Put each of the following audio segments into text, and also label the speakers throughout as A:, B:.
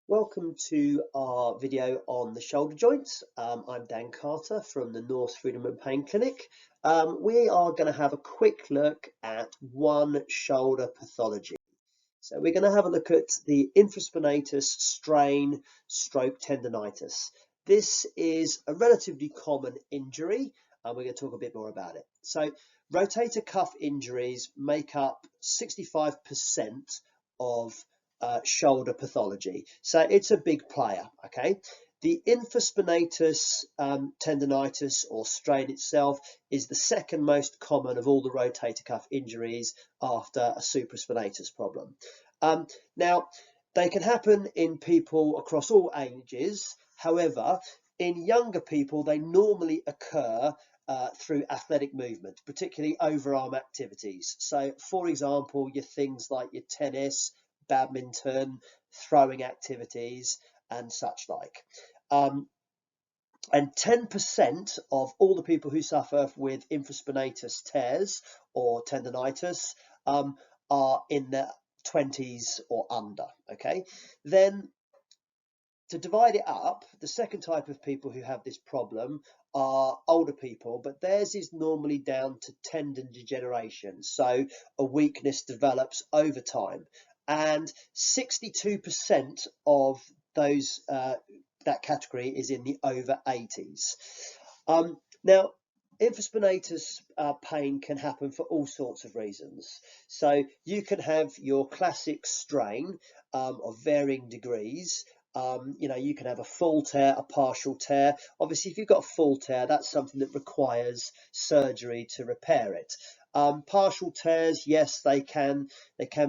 A: Welcome to our video on the shoulder joints. I'm Dan Carter from the North Freedom and Pain Clinic. We are going to have a quick look at one shoulder pathology. So we're going to have a look at the infraspinatus strain stroke tendonitis. This is a relatively common injury, and we're going to talk a bit more about it. So rotator cuff injuries make up 65% of shoulder pathology. So it's a big player, okay? The infraspinatus tendinitis or strain itself is the second most common of all the rotator cuff injuries after a supraspinatus problem. Now, they can happen in people across all ages. However, in younger people, they normally occur through athletic movement, particularly overarm activities. So, for example, your things like your tennis, badminton, throwing activities, and such like. And 10% of all the people who suffer with infraspinatus tears or tendonitis are in their 20s or under, okay? Then to divide it up, the second type of people who have this problem are older people, but theirs is normally down to tendon degeneration. So a weakness develops over time. And 62% of those that category is in the over 80s. Now, infraspinatus pain can happen for all sorts of reasons. So you can have your classic strain of varying degrees. You can have a full tear, a partial tear. Obviously, if you've got a full tear, that's something that requires surgery to repair it. Partial tears, yes, they can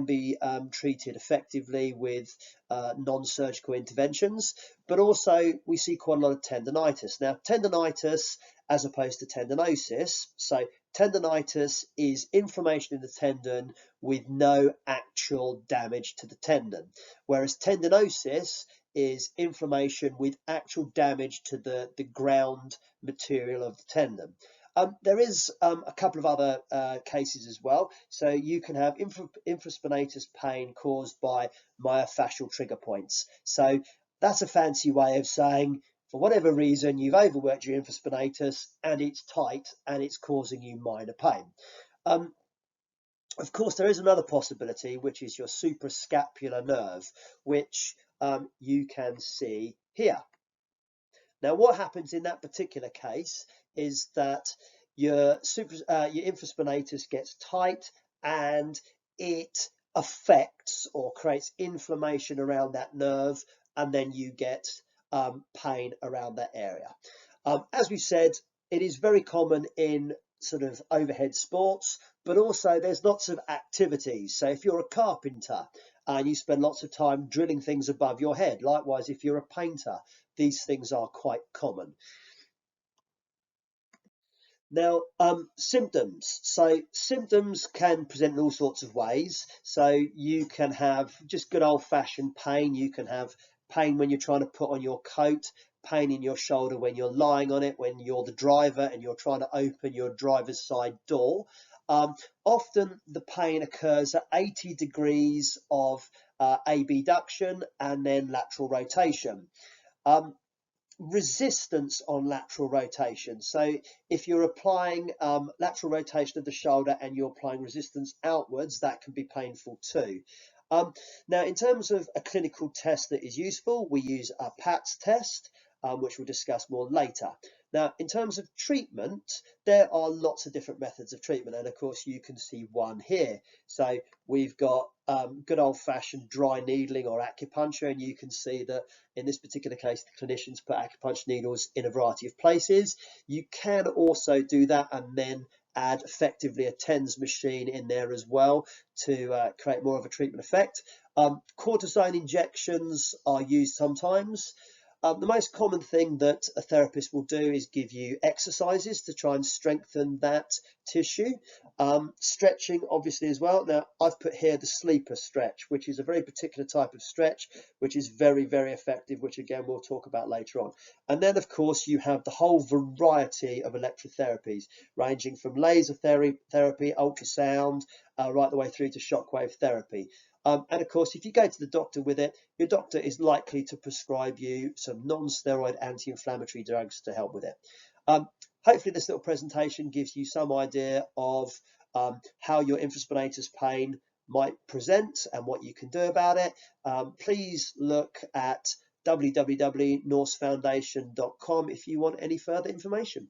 A: be treated effectively with non-surgical interventions, but also we see quite a lot of tendonitis. Now, tendonitis as opposed to tendinosis. So tendonitis is inflammation in the tendon with no actual damage to the tendon, whereas tendinosis is inflammation with actual damage to the ground material of the tendon. There is a couple of other cases as well. So you can have infraspinatus pain caused by myofascial trigger points. So that's a fancy way of saying, for whatever reason, you've overworked your infraspinatus and it's tight and it's causing you minor pain. Of course, there is another possibility, which is your suprascapular nerve, which you can see here. Now, what happens in that particular case is that your infraspinatus gets tight and it affects or creates inflammation around that nerve, and then you get pain around that area. As we said, it is very common in sort of overhead sports, but also there's lots of activities. So if you're a carpenter and you spend lots of time drilling things above your head, likewise, if you're a painter, these things are quite common. Now, symptoms. So symptoms can present in all sorts of ways. So you can have just good old-fashioned pain. You can have pain when you're trying to put on your coat, pain in your shoulder when you're lying on it, when you're the driver and you're trying to open your driver's side door. Often the pain occurs at 80 degrees of abduction and then lateral rotation. Resistance on lateral rotation. So if you're applying lateral rotation of the shoulder and you're applying resistance outwards, that can be painful too. Now, in terms of a clinical test that is useful, we use a PATS test, which we'll discuss more later. Now, in terms of treatment, there are lots of different methods of treatment, and of course you can see one here. So we've got good old-fashioned dry needling or acupuncture, and you can see that in this particular case the clinicians put acupuncture needles in a variety of places. You can also do that and then add effectively a TENS machine in there as well to create more of a treatment effect. Cortisone injections are used sometimes. The most common thing that a therapist will do is give you exercises to try and strengthen that tissue. Stretching, obviously, as well. Now, I've put here the sleeper stretch, which is a very particular type of stretch, which is very, very effective, which, again, we'll talk about later on. And then, of course, you have the whole variety of electrotherapies, ranging from laser therapy, ultrasound, right the way through to shockwave therapy. And of course, if you go to the doctor with it, your doctor is likely to prescribe you some non-steroid anti-inflammatory drugs to help with it. Hopefully this little presentation gives you some idea of how your infraspinatus pain might present and what you can do about it. Please look at www.norsefoundation.com if you want any further information.